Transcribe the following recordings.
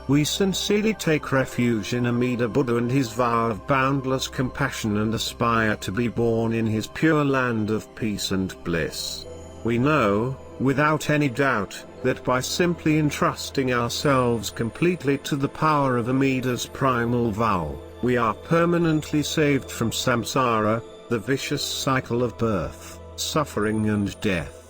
We sincerely take refuge in Amida Buddha and his vow of boundless compassion and aspire to be born in his pure land of peace and bliss. We know, without any doubt, that by simply entrusting ourselves completely to the power of Amida's primal vow, we are permanently saved from samsara, the vicious cycle of birth, suffering and death.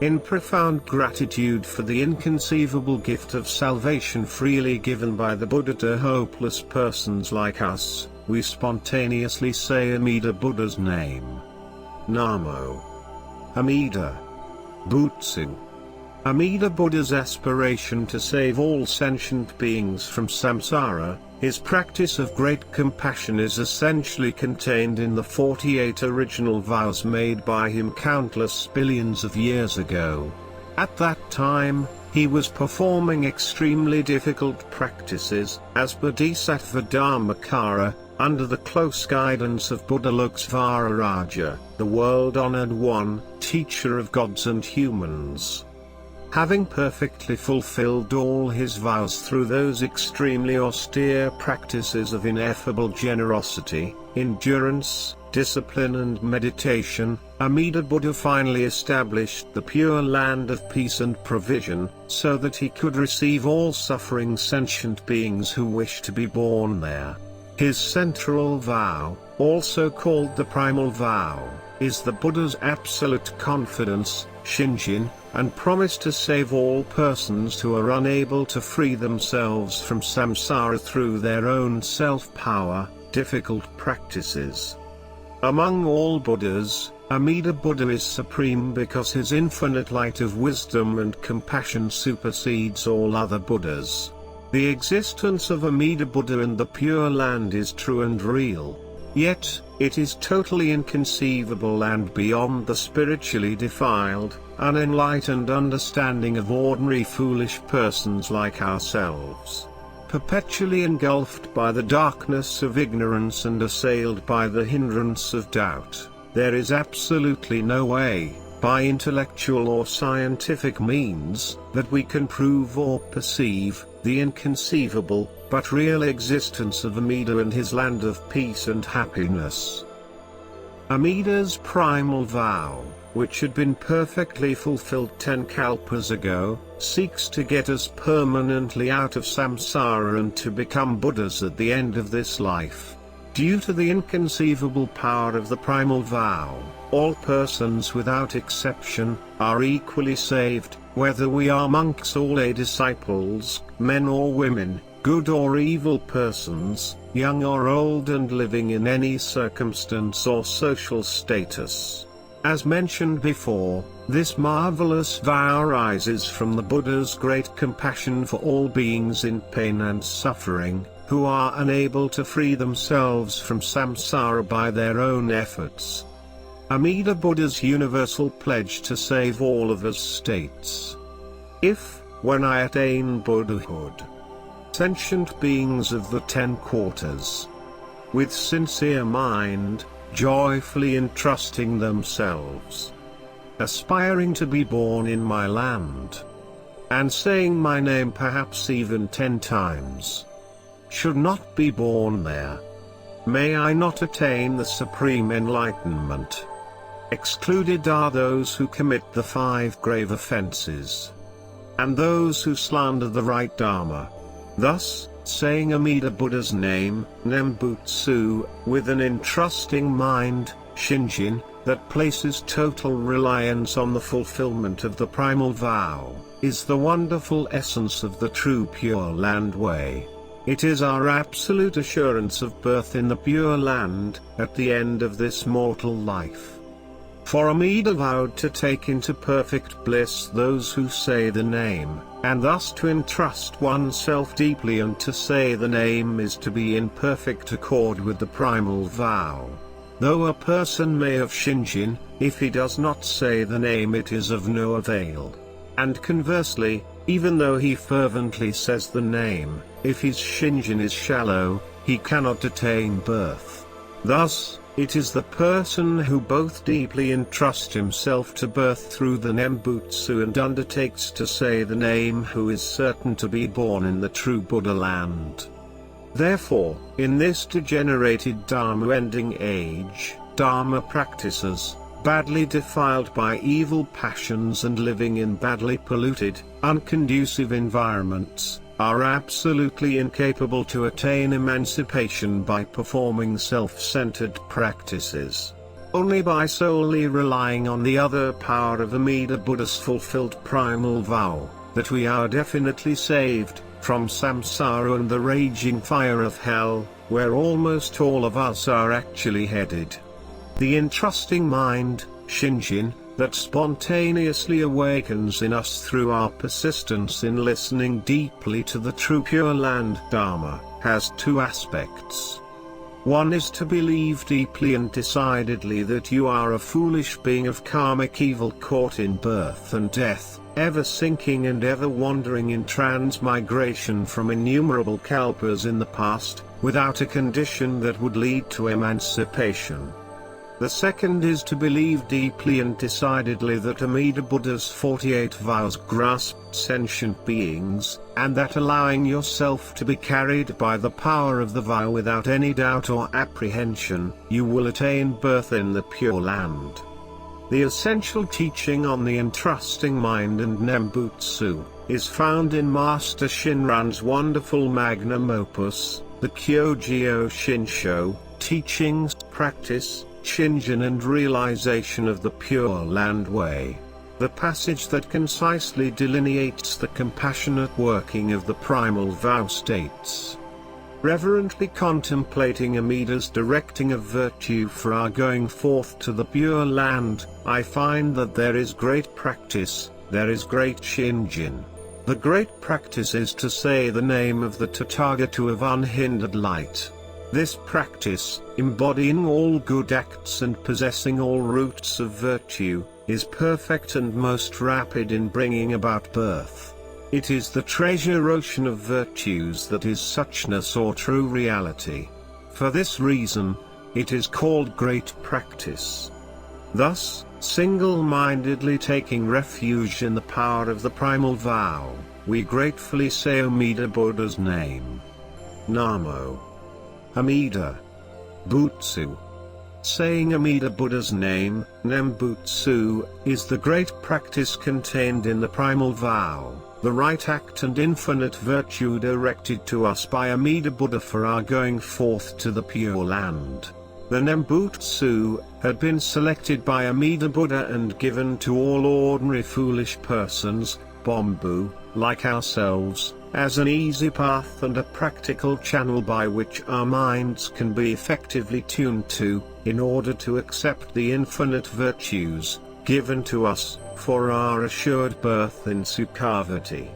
In profound gratitude for the inconceivable gift of salvation freely given by the Buddha to hopeless persons like us, we spontaneously say Amida Buddha's name. Namo Amida Butsu. Amida Buddha's aspiration to save all sentient beings from samsara, his practice of great compassion is essentially contained in the 48 original vows made by him countless billions of years ago. At that time, he was performing extremely difficult practices, as Bodhisattva Dharmakara, under the close guidance of Buddha Lokesvara, the world-honored one, teacher of gods and humans. Having perfectly fulfilled all his vows through those extremely austere practices of ineffable generosity, endurance, discipline and meditation, Amida Buddha finally established the pure land of peace and provision, so that he could receive all suffering sentient beings who wish to be born there. His central vow, also called the Primal Vow, is the Buddha's absolute confidence, Shinjin, and promise to save all persons who are unable to free themselves from samsara through their own self-power, difficult practices. Among all Buddhas, Amida Buddha is supreme because his infinite light of wisdom and compassion supersedes all other Buddhas. The existence of Amida Buddha in the Pure Land is true and real. Yet, it is totally inconceivable and beyond the spiritually defiled, unenlightened understanding of ordinary foolish persons like ourselves. Perpetually engulfed by the darkness of ignorance and assailed by the hindrance of doubt, there is absolutely no way, by intellectual or scientific means, that we can prove or perceive the inconceivable, but real existence of Amida and his land of peace and happiness. Amida's primal vow, which had been perfectly fulfilled 10 kalpas ago, seeks to get us permanently out of samsara and to become Buddhas at the end of this life. Due to the inconceivable power of the primal vow, all persons without exception are equally saved, whether we are monks or lay disciples, men or women, good or evil persons, young or old and living in any circumstance or social status. As mentioned before, this marvelous vow arises from the Buddha's great compassion for all beings in pain and suffering, who are unable to free themselves from samsara by their own efforts. Amida Buddha's universal pledge to save all of us states: if, when I attain Buddhahood, sentient beings of the 10 quarters, with sincere mind, joyfully entrusting themselves, aspiring to be born in my land, and saying my name perhaps even 10 times, should not be born there, may I not attain the supreme enlightenment. Excluded are those who commit the 5 grave offenses, and those who slander the right Dharma. Thus, saying Amida Buddha's name, Nembutsu, with an entrusting mind, Shinjin, that places total reliance on the fulfillment of the primal vow, is the wonderful essence of the true Pure Land way. It is our absolute assurance of birth in the Pure Land, at the end of this mortal life. For Amida vowed to take into perfect bliss those who say the name, and thus to entrust oneself deeply, and to say the name is to be in perfect accord with the primal vow. Though a person may have Shinjin, if he does not say the name it is of no avail. And conversely, even though he fervently says the name, if his Shinjin is shallow, he cannot attain birth. Thus, it is the person who both deeply entrusts himself to birth through the Nembutsu and undertakes to say the name who is certain to be born in the true Buddha land. Therefore, in this degenerated Dharma-ending age, Dharma practices, badly defiled by evil passions and living in badly polluted, unconducive environments, are absolutely incapable to attain emancipation by performing self-centered practices. Only by solely relying on the other power of Amida Buddha's fulfilled primal vow, that we are definitely saved from samsara and the raging fire of hell, where almost all of us are actually headed. The entrusting mind, Shinshin, that spontaneously awakens in us through our persistence in listening deeply to the true Pure Land Dharma, has two aspects. One is to believe deeply and decidedly that you are a foolish being of karmic evil caught in birth and death, ever sinking and ever wandering in transmigration from innumerable kalpas in the past, without a condition that would lead to emancipation. The second is to believe deeply and decidedly that Amida Buddha's 48 vows grasp sentient beings, and that allowing yourself to be carried by the power of the vow without any doubt or apprehension, you will attain birth in the Pure Land. The essential teaching on the entrusting mind and Nembutsu is found in Master Shinran's wonderful magnum opus, the Jodo Shinshu, Teachings, Practice, Shinjin and Realization of the Pure Land Way. The passage that concisely delineates the compassionate working of the primal vow states. Reverently contemplating Amida's directing of virtue for our going forth to the Pure Land, I find that there is great practice, there is great Shinjin. The great practice is to say the name of the Tathagata of unhindered light. This practice, embodying all good acts and possessing all roots of virtue, is perfect and most rapid in bringing about birth. It is the treasure ocean of virtues that is suchness or true reality. For this reason, it is called great practice. Thus, single-mindedly taking refuge in the power of the primal vow, we gratefully say Amida Buddha's name. Namo Amida Butsu. Saying Amida Buddha's name, Nembutsu, is the great practice contained in the primal vow, the right act and infinite virtue directed to us by Amida Buddha for our going forth to the Pure Land. The Nembutsu had been selected by Amida Buddha and given to all ordinary foolish persons, Bombu, like ourselves, as an easy path and a practical channel by which our minds can be effectively tuned to, in order to accept the infinite virtues, given to us, for our assured birth in Sukhavati.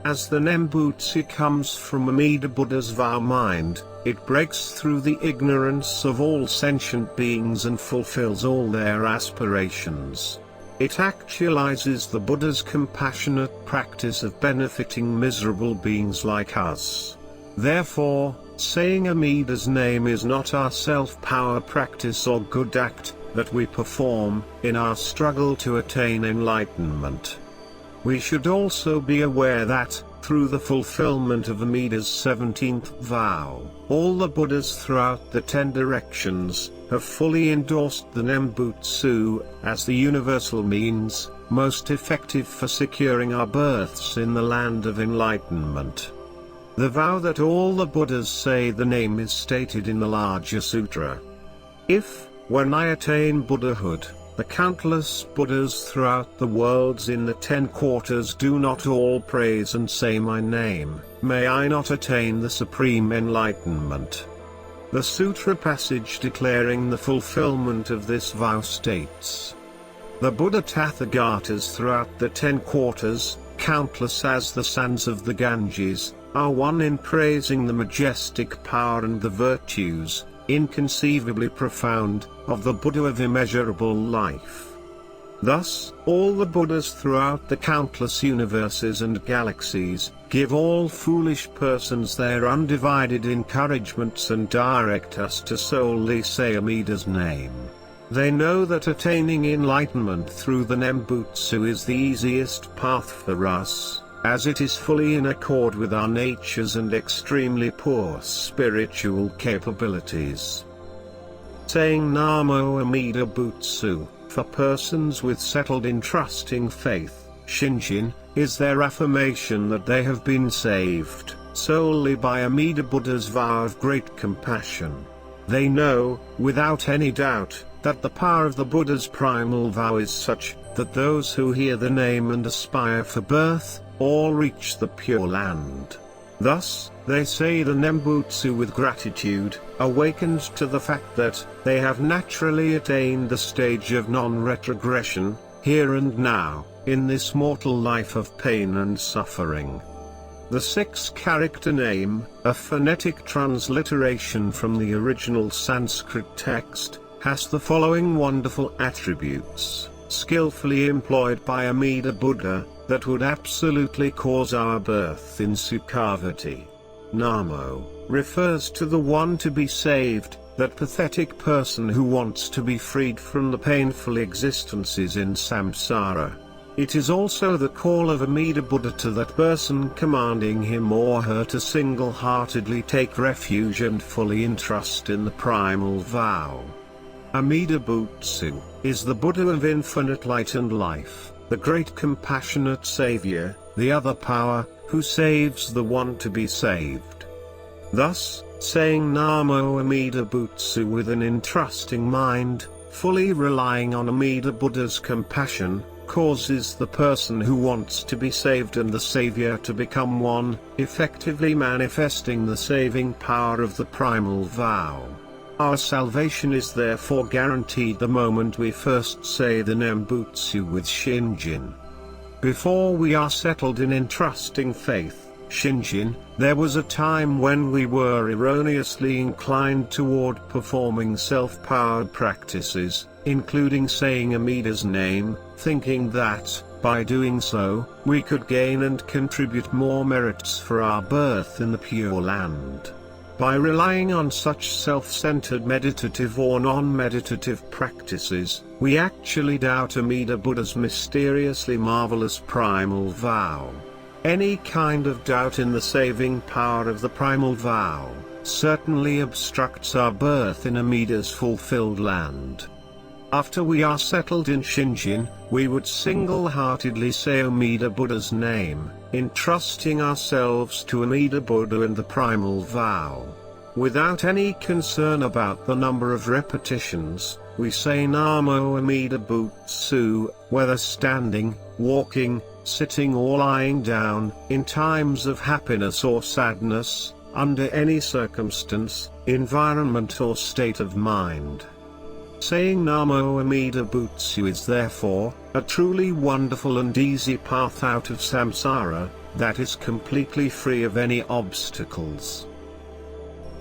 As the Nembutsu comes from Amida Buddha's vow mind, it breaks through the ignorance of all sentient beings and fulfills all their aspirations. It actualizes the Buddha's compassionate practice of benefiting miserable beings like us. Therefore, saying Amida's name is not our self-power practice or good act that we perform in our struggle to attain enlightenment. We should also be aware that, through the fulfillment of Amida's 17th vow, all the Buddhas throughout the 10 directions have fully endorsed the Nembutsu as the universal means, most effective for securing our births in the land of enlightenment. The vow that all the Buddhas say the name is stated in the larger sutra. If, when I attain Buddhahood, the countless Buddhas throughout the worlds in the 10 quarters do not all praise and say my name, may I not attain the supreme enlightenment. The sutra passage declaring the fulfillment of this vow states, the Buddha Tathagatas throughout the 10 quarters, countless as the sands of the Ganges, are one in praising the majestic power and the virtues, inconceivably profound, of the Buddha of immeasurable life. Thus, all the Buddhas throughout the countless universes and galaxies, give all foolish persons their undivided encouragements and direct us to solely say Amida's name. They know that attaining enlightenment through the Nembutsu is the easiest path for us, as it is fully in accord with our natures and extremely poor spiritual capabilities. Saying Namo Amida Butsu, for persons with settled entrusting faith, Shinjin, is their affirmation that they have been saved, solely by Amida Buddha's vow of great compassion. They know, without any doubt, that the power of the Buddha's primal vow is such, that those who hear the name and aspire for birth, all reach the Pure Land. Thus, they say the Nembutsu with gratitude, awakened to the fact that they have naturally attained the stage of non-retrogression, here and now, in this mortal life of pain and suffering. The 6-character name, a phonetic transliteration from the original Sanskrit text, has the following wonderful attributes, skillfully employed by Amida Buddha, that would absolutely cause our birth in Sukhavati. Namo refers to the one to be saved, that pathetic person who wants to be freed from the painful existences in samsara. It is also the call of Amida Buddha to that person, commanding him or her to single-heartedly take refuge and fully entrust in the primal vow. Amida Butsu is the Buddha of infinite light and life, the great compassionate Savior, the other power, who saves the one to be saved. Thus, saying Namo Amida Butsu with an entrusting mind, fully relying on Amida Buddha's compassion, causes the person who wants to be saved and the Savior to become one, effectively manifesting the saving power of the primal vow. Our salvation is therefore guaranteed the moment we first say the Nembutsu with Shinjin. Before we are settled in entrusting faith, Shinjin, there was a time when we were erroneously inclined toward performing self-powered practices, including saying Amida's name, thinking that, by doing so, we could gain and contribute more merits for our birth in the Pure Land. By relying on such self-centered meditative or non-meditative practices, we actually doubt Amida Buddha's mysteriously marvelous primal vow. Any kind of doubt in the saving power of the primal vow certainly obstructs our birth in Amida's fulfilled land. After we are settled in Shinjin, we would single-heartedly say Amida Buddha's name, entrusting ourselves to Amida Buddha and the primal vow. Without any concern about the number of repetitions, we say Namo Amida Butsu, whether standing, walking, sitting or lying down, in times of happiness or sadness, under any circumstance, environment or state of mind. Saying Namo Amida Butsu is therefore a truly wonderful and easy path out of samsara, that is completely free of any obstacles.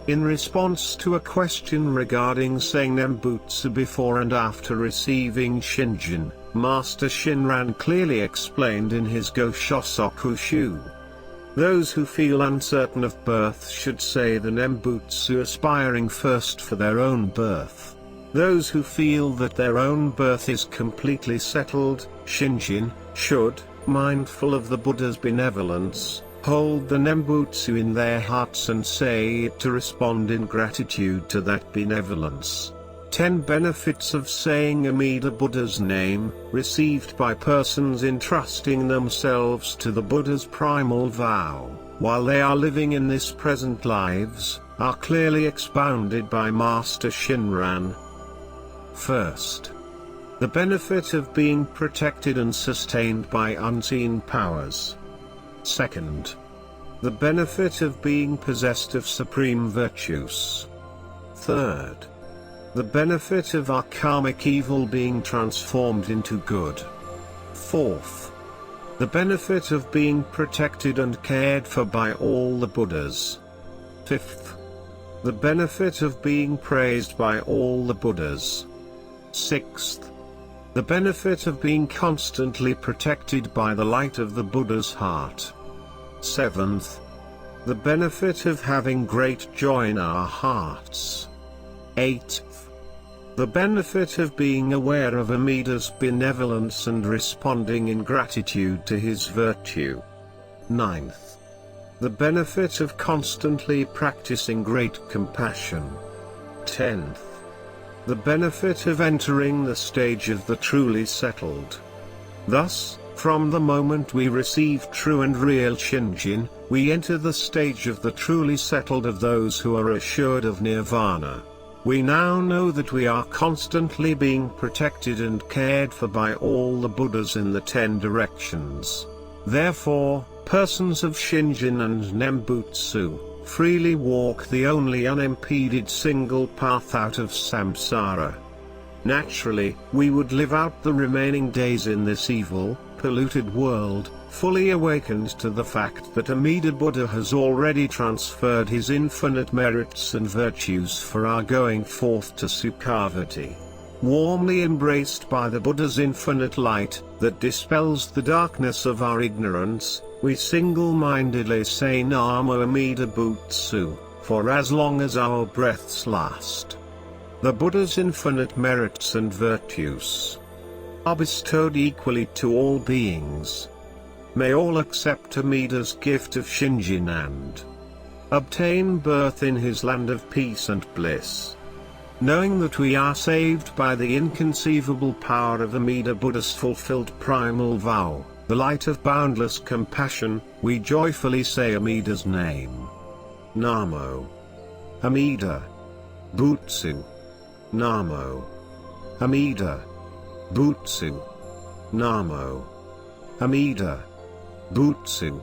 In response to a question regarding saying Nembutsu before and after receiving Shinjin, Master Shinran clearly explained in his Goshosoku Shu. Those who feel uncertain of birth should say the Nembutsu aspiring first for their own birth. Those who feel that their own birth is completely settled, Shinjin, should, mindful of the Buddha's benevolence, hold the Nembutsu in their hearts and say it to respond in gratitude to that benevolence. 10 benefits of saying Amida Buddha's name, received by persons entrusting themselves to the Buddha's primal vow, while they are living in this present lives, are clearly expounded by Master Shinran. First, the benefit of being protected and sustained by unseen powers. Second, the benefit of being possessed of supreme virtues. Third, the benefit of our karmic evil being transformed into good. Fourth, the benefit of being protected and cared for by all the Buddhas. Fifth, the benefit of being praised by all the Buddhas. Sixth, The benefit of being constantly protected by the light of the Buddha's heart. 7th. The benefit of having great joy in our hearts. 8th. The benefit of being aware of Amida's benevolence and responding in gratitude to his virtue. 9th. The benefit of constantly practicing great compassion. 10th. The benefit of entering the stage of the truly settled. Thus, from the moment we receive true and real Shinjin, we enter the stage of the truly settled of those who are assured of nirvana. We now know that we are constantly being protected and cared for by all the Buddhas in the 10 directions. Therefore, persons of Shinjin and Nembutsu freely walk the only unimpeded single path out of samsara. Naturally, we would live out the remaining days in this evil, polluted world, fully awakened to the fact that Amida Buddha has already transferred his infinite merits and virtues for our going forth to Sukhavati. Warmly embraced by the Buddha's infinite light, that dispels the darkness of our ignorance, we single-mindedly say Namo Amida Butsu, for as long as our breaths last. The Buddha's infinite merits and virtues are bestowed equally to all beings. May all accept Amida's gift of Shinjin and obtain birth in his land of peace and bliss. Knowing that we are saved by the inconceivable power of Amida Buddha's fulfilled primal vow, the light of boundless compassion, we joyfully say Amida's name. Namo Amida Butsu. Namo Amida Butsu. Namo Amida Butsu.